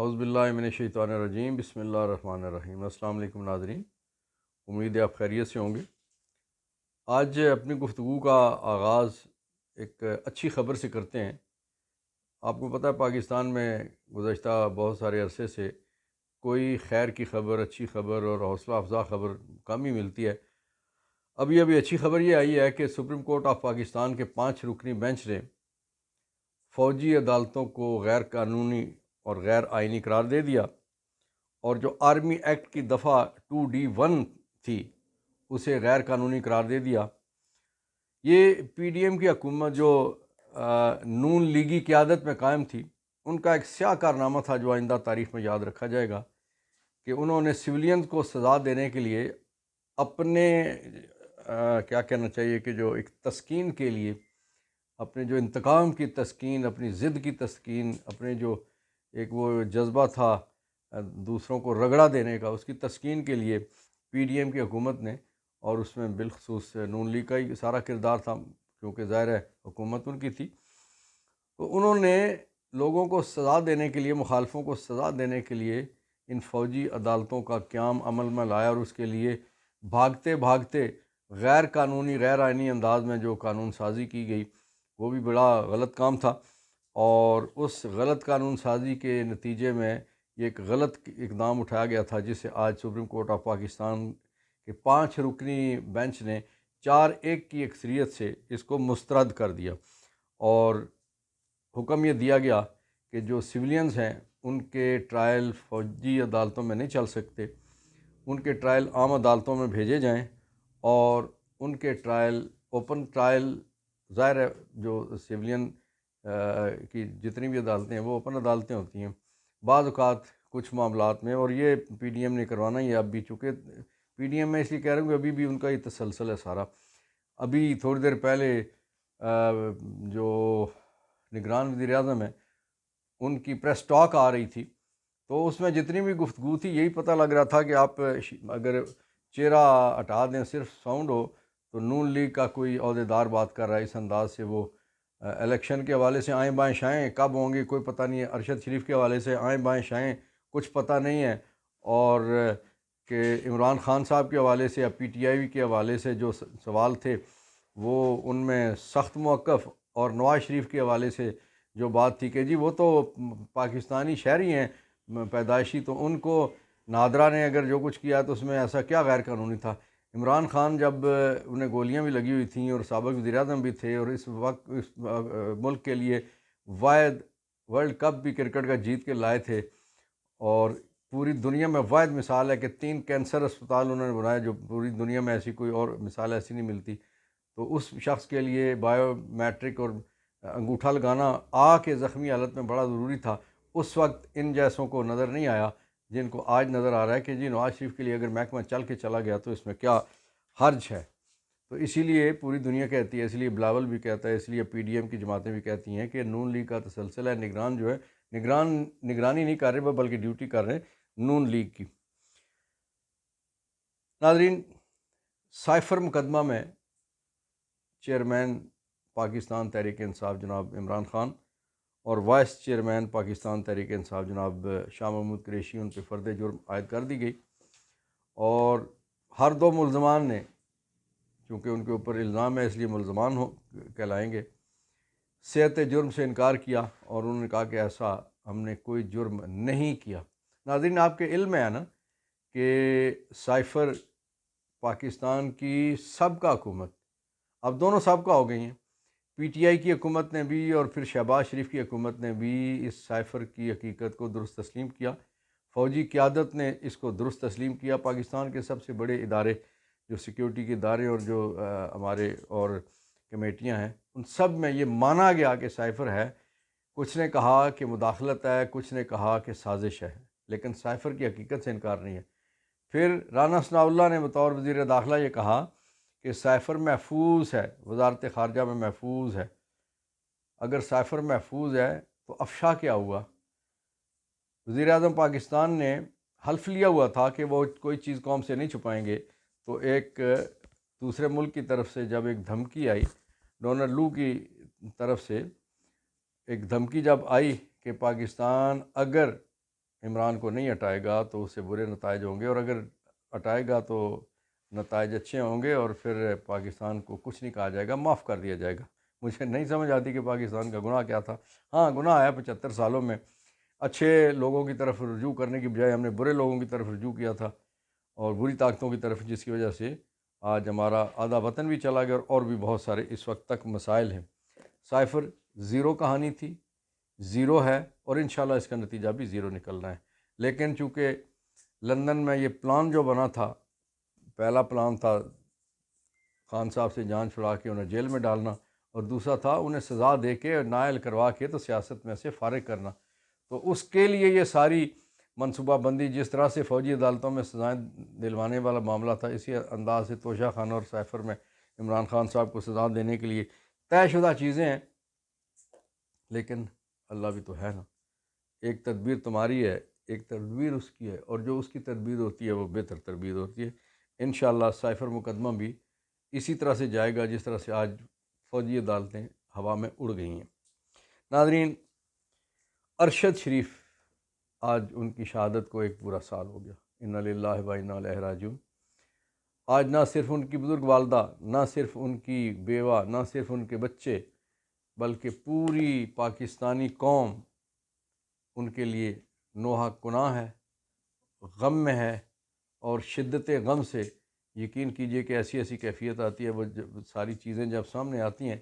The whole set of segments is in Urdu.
اعوذ باللہ من الشیطان الرجیم، بسم اللہ الرحمن الرحیم۔ السلام علیکم ناظرین، امید ہے آپ خیریت سے ہوں گے۔ آج اپنی گفتگو کا آغاز ایک اچھی خبر سے کرتے ہیں۔ آپ کو پتہ ہے پاکستان میں گزشتہ بہت سارے عرصے سے کوئی خیر کی خبر، اچھی خبر اور حوصلہ افزا خبر کم ہی ملتی ہے۔ ابھی اچھی خبر یہ آئی ہے کہ سپریم کورٹ آف پاکستان کے 5 رکنی بینچ نے فوجی عدالتوں کو غیر قانونی اور غیر آئینی قرار دے دیا، اور جو آرمی ایکٹ کی دفعہ 2D1 تھی اسے غیر قانونی قرار دے دیا۔ یہ پی ڈی ایم کی حکومت جو نون لیگی قیادت میں قائم تھی، ان کا ایک سیاہ کارنامہ تھا جو آئندہ تاریخ میں یاد رکھا جائے گا، کہ انہوں نے سویلینز کو سزا دینے کے لیے اپنے کیا کہنا چاہیے کہ جو ایک تسکین کے لیے، اپنے جو انتقام کی تسکین، اپنی ضد کی تسکین، اپنے جو ایک وہ جذبہ تھا دوسروں کو رگڑا دینے کا، اس کی تسکین کے لیے پی ڈی ایم کی حکومت نے، اور اس میں بالخصوص نون لیگ کا ہی سارا کردار تھا کیونکہ ظاہر ہے حکومت ان کی تھی، تو انہوں نے لوگوں کو سزا دینے کے لیے، مخالفوں کو سزا دینے کے لیے ان فوجی عدالتوں کا قیام عمل میں لایا، اور اس کے لیے بھاگتے بھاگتے غیر قانونی، غیر آئینی انداز میں جو قانون سازی کی گئی وہ بھی بڑا غلط کام تھا، اور اس غلط قانون سازی کے نتیجے میں یہ ایک غلط اقدام اٹھایا گیا تھا، جسے آج سپریم کورٹ آف پاکستان کے 5 رکنی بینچ نے 4-1 کی اکثریت سے اس کو مسترد کر دیا، اور حکم یہ دیا گیا کہ جو سویلینز ہیں ان کے ٹرائل فوجی عدالتوں میں نہیں چل سکتے، ان کے ٹرائل عام عدالتوں میں بھیجے جائیں، اور ان کے ٹرائل اوپن ٹرائل، ظاہر ہے جو سویلین کی جتنی بھی عدالتیں ہیں وہ اوپن عدالتیں ہوتی ہیں بعض اوقات کچھ معاملات میں، اور یہ پی ڈی ایم نے کروانا ہی ہے اب بھی، چونکہ پی ڈی ایم میں اس لیے کہہ رہا ہوں کہ ابھی بھی ان کا یہ تسلسل ہے سارا۔ ابھی تھوڑی دیر پہلے جو نگران وزیر اعظم ہے ان کی پریس ٹاک آ رہی تھی، تو اس میں جتنی بھی گفتگو تھی یہی پتہ لگ رہا تھا کہ آپ اگر چہرہ ہٹا دیں، صرف ساؤنڈ ہو، تو نون لیگ کا کوئی عہدیدار بات کر رہا ہے اس انداز سے، وہ الیکشن کے حوالے سے آئیں بائیں شائیں کب ہوں گے کوئی پتہ نہیں ہے، ارشد شریف کے حوالے سے آئیں بائیں شائیں کچھ پتہ نہیں ہے، اور کہ عمران خان صاحب کے حوالے سے یا پی ٹی آئی کے حوالے سے جو سوال تھے وہ ان میں سخت موقف، اور نواز شریف کے حوالے سے جو بات تھی کہ جی وہ تو پاکستانی شہری ہیں پیدائشی، تو ان کو نادرا نے اگر جو کچھ کیا تو اس میں ایسا کیا غیر قانونی تھا۔ عمران خان جب انہیں گولیاں بھی لگی ہوئی تھیں اور سابق وزیر اعظم بھی تھے، اور اس وقت اس ملک کے لیے واحد ورلڈ کپ بھی کرکٹ کا جیت کے لائے تھے، اور پوری دنیا میں واحد مثال ہے کہ 3 کینسر اسپتال انہوں نے بنائے، جو پوری دنیا میں ایسی کوئی اور مثال ایسی نہیں ملتی، تو اس شخص کے لیے بائیو میٹرک اور انگوٹھا لگانا آ کے زخمی حالت میں بڑا ضروری تھا۔ اس وقت ان جیسوں کو نظر نہیں آیا جن کو آج نظر آ رہا ہے کہ جی نواز شریف کے لیے اگر محکمہ چل کے چلا گیا تو اس میں کیا حرج ہے۔ تو اسی لیے پوری دنیا کہتی ہے، اس لیے بلاول بھی کہتا ہے، اس لیے پی ڈی ایم کی جماعتیں بھی کہتی ہیں کہ نون لیگ کا تسلسل ہے، نگران جو ہے نگرانی نہیں کر رہے بلکہ ڈیوٹی کر رہے ہیں نون لیگ کی۔ ناظرین، سائفر مقدمہ میں چیئرمین پاکستان تحریک انصاف جناب عمران خان اور وائس چیئرمین پاکستان تحریک انصاف جناب شاہ محمود قریشی، ان پہ فرد جرم عائد کر دی گئی، اور ہر دو ملزمان نے، چونکہ ان کے اوپر الزام ہے اس لیے ملزمان کہلائیں گے، صحت جرم سے انکار کیا، اور انہوں نے کہا کہ ایسا ہم نے کوئی جرم نہیں کیا۔ ناظرین، آپ کے علم میں ہے نا کہ سائفر پاکستان کی سابقہ حکومت، اب دونوں سابقہ ہو گئی ہیں، پی ٹی آئی کی حکومت نے بھی اور پھر شہباز شریف کی حکومت نے بھی اس سائفر کی حقیقت کو درست تسلیم کیا، فوجی قیادت نے اس کو درست تسلیم کیا۔ پاکستان کے سب سے بڑے ادارے جو سیکیورٹی کے ادارے اور جو ہمارے اور کمیٹیاں ہیں، ان سب میں یہ مانا گیا کہ سائفر ہے۔ کچھ نے کہا کہ مداخلت ہے، کچھ نے کہا کہ سازش ہے، لیکن سائفر کی حقیقت سے انکار نہیں ہے۔ پھر رانا ثناء اللہ نے بطور وزیر داخلہ یہ کہا کہ سائفر محفوظ ہے، وزارت خارجہ میں محفوظ ہے۔ اگر سائفر محفوظ ہے تو افشا کیا ہوا؟ وزیر اعظم پاکستان نے حلف لیا ہوا تھا کہ وہ کوئی چیز قوم سے نہیں چھپائیں گے، تو ایک دوسرے ملک کی طرف سے جب ایک دھمکی آئی، ڈونلڈ لو کی طرف سے ایک دھمکی جب آئی کہ پاکستان اگر عمران کو نہیں ہٹائے گا تو اس سے برے نتائج ہوں گے، اور اگر ہٹائے گا تو نتائج اچھے ہوں گے، اور پھر پاکستان کو کچھ نہیں کہا جائے گا، معاف کر دیا جائے گا۔ مجھے نہیں سمجھ آتی کہ پاکستان کا گناہ کیا تھا۔ ہاں گناہ ہے 75 سالوں میں اچھے لوگوں کی طرف رجوع کرنے کی بجائے ہم نے برے لوگوں کی طرف رجوع کیا تھا، اور بری طاقتوں کی طرف، جس کی وجہ سے آج ہمارا آدھا وطن بھی چلا گیا، اور بھی بہت سارے اس وقت تک مسائل ہیں۔ سائفر زیرو کہانی تھی، زیرو ہے، اور انشاءاللہ اس کا نتیجہ بھی زیرو نکلنا ہے۔ لیکن چونکہ لندن میں یہ پلان جو بنا تھا، پہلا پلان تھا خان صاحب سے جان چھڑا کے انہیں جیل میں ڈالنا، اور دوسرا تھا انہیں سزا دے کے نائل کروا کے تو سیاست میں سے فارغ کرنا۔ تو اس کے لیے یہ ساری منصوبہ بندی، جس طرح سے فوجی عدالتوں میں سزائیں دلوانے والا معاملہ تھا، اسی انداز سے توشہ خانہ اور سائفر میں عمران خان صاحب کو سزا دینے کے لیے طے شدہ چیزیں ہیں۔ لیکن اللہ بھی تو ہے نا، ایک تدبیر تمہاری ہے، ایک تدبیر اس کی ہے، اور جو اس کی تدبیر ہوتی ہے وہ بہتر تدبیر ہوتی ہے۔ انشاءاللہ سائفر مقدمہ بھی اسی طرح سے جائے گا جس طرح سے آج فوجی عدالتیں ہوا میں اڑ گئی ہیں۔ ناظرین، ارشد شریف، آج ان کی شہادت کو ایک پورا سال ہو گیا۔ انا للہ و انا الیہ راجعون۔ آج نہ صرف ان کی بزرگ والدہ، نہ صرف ان کی بیوہ، نہ صرف ان کے بچے، بلکہ پوری پاکستانی قوم ان کے لیے نوحہ کناں ہے، غم میں ہے، اور شدت غم سے یقین کیجئے کہ ایسی ایسی کیفیت آتی ہے، وہ ساری چیزیں جب سامنے آتی ہیں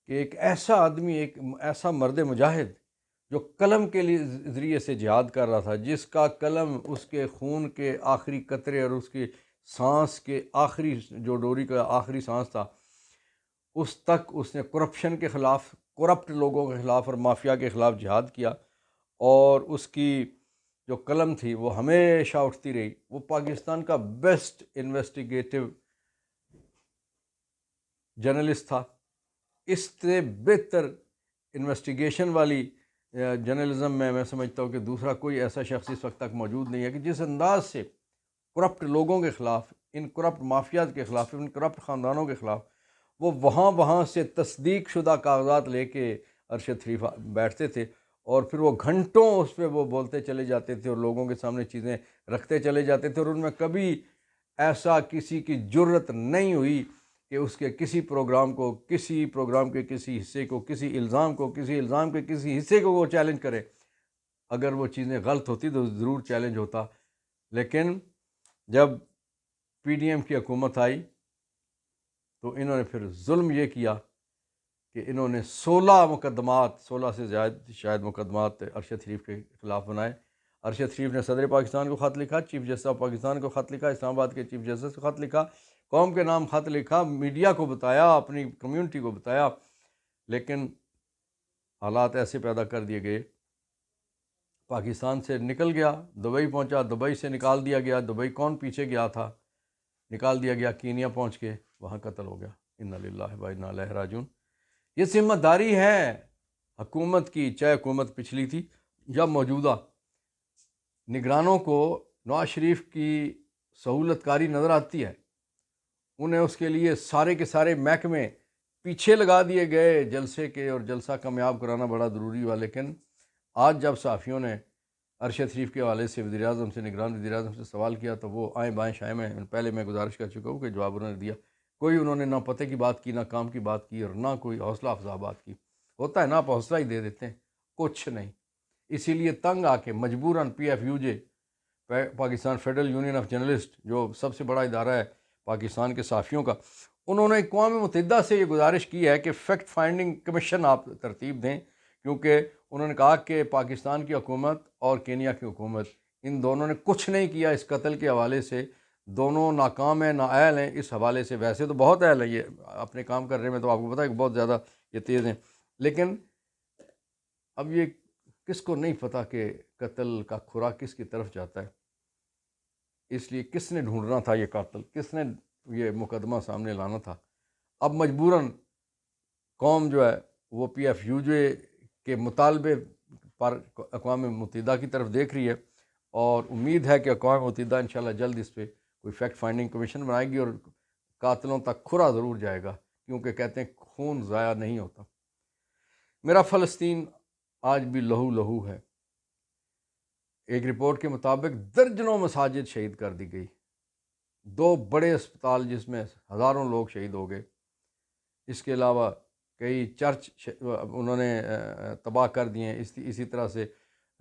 کہ ایک ایسا آدمی، ایک ایسا مرد مجاہد جو قلم کے لیے ذریعے سے جہاد کر رہا تھا، جس کا قلم اس کے خون کے آخری قطرے اور اس کی سانس کے آخری، جو ڈوری کا آخری سانس تھا، اس تک اس نے کرپشن کے خلاف، کرپٹ لوگوں کے خلاف اور مافیا کے خلاف جہاد کیا، اور اس کی جو قلم تھی وہ ہمیشہ اٹھتی رہی۔ وہ پاکستان کا بیسٹ انویسٹیگیٹو جرنلسٹ تھا۔ اس سے بہتر انویسٹیگیشن والی جرنلزم میں سمجھتا ہوں کہ دوسرا کوئی ایسا شخص اس وقت تک موجود نہیں ہے کہ جس انداز سے کرپٹ لوگوں کے خلاف، ان کرپٹ مافیاز کے خلاف، ان کرپٹ خاندانوں کے خلاف وہ وہاں سے تصدیق شدہ کاغذات لے کے ارشد شریف بیٹھتے تھے، اور پھر وہ گھنٹوں اس پہ وہ بولتے چلے جاتے تھے، اور لوگوں کے سامنے چیزیں رکھتے چلے جاتے تھے، اور ان میں کبھی ایسا کسی کی جرت نہیں ہوئی کہ اس کے کسی پروگرام کو، کسی پروگرام کے کسی حصے کو، کسی الزام کو، کسی الزام کے کسی حصے کو وہ چیلنج کرے۔ اگر وہ چیزیں غلط ہوتی تو ضرور چیلنج ہوتا، لیکن جب پی ڈی ایم کی حکومت آئی تو انہوں نے پھر ظلم یہ کیا کہ انہوں نے 16 سے زائد شاید مقدمات ارشد شریف کے خلاف بنائے۔ ارشد شریف نے صدر پاکستان کو خط لکھا، چیف جسٹس آف پاکستان کو خط لکھا، اسلام آباد کے چیف جسٹس کو خط لکھا، قوم کے نام خط لکھا، میڈیا کو بتایا، اپنی کمیونٹی کو بتایا، لیکن حالات ایسے پیدا کر دیے گئے، پاکستان سے نکل گیا، دبئی پہنچا، دبئی سے نکال دیا گیا، دبئی کون پیچھے گیا تھا، نکال دیا گیا، کینیا پہنچ کے وہاں قتل ہو گیا۔ انا للہ و انا الیہ راجعون۔ یہ ذمہ داری ہے حکومت کی، چاہے حکومت پچھلی تھی یا موجودہ۔ نگرانوں کو نواز شریف کی سہولت کاری نظر آتی ہے، انہیں اس کے لیے سارے کے سارے محکمے پیچھے لگا دیے گئے جلسے کے، اور جلسہ کامیاب کرانا بڑا ضروری ہوا۔ لیکن آج جب صحافیوں نے ارشد شریف کے حوالے سے وزیر اعظم سے، نگران وزیر اعظم سے سوال کیا تو وہ آئیں بائیں شائیں میں، پہلے میں گزارش کر چکا ہوں کہ جواب انہوں نے دیا، کوئی انہوں نے نہ پتے کی بات کی، نہ کام کی بات کی، اور نہ کوئی حوصلہ افزا بات کی۔ ہوتا ہے نا، آپ حوصلہ ہی دے دیتے ہیں، کچھ نہیں۔ اسی لیے تنگ آ کے مجبوراً P if you J, Pakistan federal union of journalist, جو سب سے بڑا ادارہ ہے پاکستان کے صحافیوں کا، انہوں نے اقوام متحدہ سے یہ گزارش کی ہے کہ فیکٹ فائنڈنگ کمیشن آپ ترتیب دیں، کیونکہ انہوں نے کہا کہ پاکستان کی حکومت اور کینیا کی حکومت، ان دونوں نے کچھ نہیں کیا اس قتل کے حوالے سے، دونوں ناکام ہیں، نااہل ہیں اس حوالے سے۔ ویسے تو بہت اہل ہیں، یہ اپنے کام کرنے میں تو آپ کو پتہ ہے کہ بہت زیادہ یہ تیز ہیں، لیکن اب یہ کس کو نہیں پتہ کہ قتل کا کھرا کس کی طرف جاتا ہے۔ اس لیے کس نے ڈھونڈنا تھا یہ قاتل، کس نے یہ مقدمہ سامنے لانا تھا۔ اب مجبوراً قوم جو ہے وہ پی ایف یو جے کے مطالبے پر اقوام متحدہ کی طرف دیکھ رہی ہے، اور امید ہے کہ اقوام متحدہ انشاءاللہ جلد اس پہ کوئی فیکٹ فائنڈنگ کمیشن بنائے گی، اور قاتلوں تک کھرا ضرور جائے گا، کیونکہ کہتے ہیں خون ضائع نہیں ہوتا۔ میرا فلسطین آج بھی لہو لہو ہے۔ ایک رپورٹ کے مطابق درجنوں مساجد شہید کر دی گئی، 2 بڑے اسپتال جس میں ہزاروں لوگ شہید ہو گئے، اس کے علاوہ کئی چرچ انہوں نے تباہ کر دیے ہیں، اسی طرح سے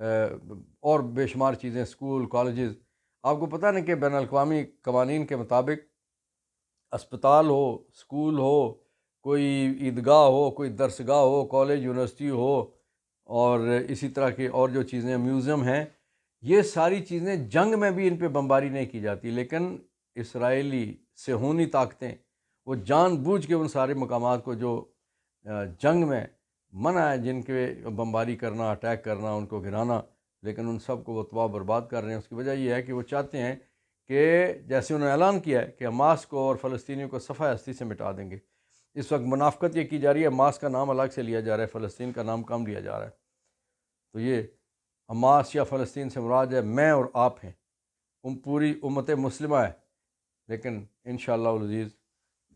اور بے شمار چیزیں، اسکول، کالجز۔ آپ کو پتہ نہیں کہ بین الاقوامی قوانین کے مطابق اسپتال ہو، اسکول ہو، کوئی عیدگاہ ہو، کوئی درسگاہ ہو، کالج، یونیورسٹی ہو، اور اسی طرح کے اور جو چیزیں، میوزیم ہیں، یہ ساری چیزیں جنگ میں بھی ان پہ بمباری نہیں کی جاتی، لیکن اسرائیلی صہیونی طاقتیں وہ جان بوجھ کے ان سارے مقامات کو جو جنگ میں منع ہے جن کے بمباری کرنا، اٹیک کرنا، ان کو گرانا، لیکن ان سب کو وہ تباہ برباد کر رہے ہیں۔ اس کی وجہ یہ ہے کہ وہ چاہتے ہیں کہ جیسے انہوں نے اعلان کیا ہے کہ حماس کو اور فلسطینیوں کو صفحہ ہستی سے مٹا دیں گے۔ اس وقت منافقت یہ کی جا رہی ہے، حماس کا نام الگ سے لیا جا رہا ہے، فلسطین کا نام کم لیا جا رہا ہے۔ تو یہ حماس یا فلسطین سے مراد ہے میں اور آپ ہیں، پوری امت مسلمہ ہے، لیکن انشاءاللہ العزیز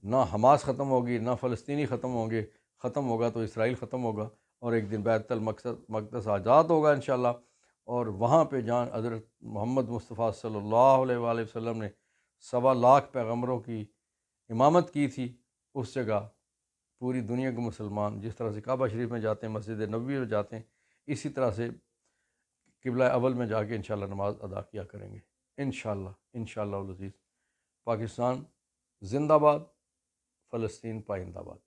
نہ حماس ختم ہوگی، نہ فلسطینی ختم ہوں گے، ختم ہوگا تو اسرائیل ختم ہوگا، اور ایک دن بیت المقدس آزاد ہوگا انشاءاللہ، اور وہاں پہ جہاں حضرت محمد مصطفیٰ صلی اللہ علیہ وآلہ وسلم نے 1.25 پیغمبروں کی امامت کی تھی، اس جگہ پوری دنیا کے مسلمان جس طرح سے کعبہ شریف میں جاتے ہیں، مسجد نبوی میں جاتے ہیں، اسی طرح سے قبلہ اول میں جا کے انشاءاللہ نماز ادا کیا کریں گے انشاءاللہ العزیز۔ پاکستان زندہ باد، فلسطین پائندہ باد۔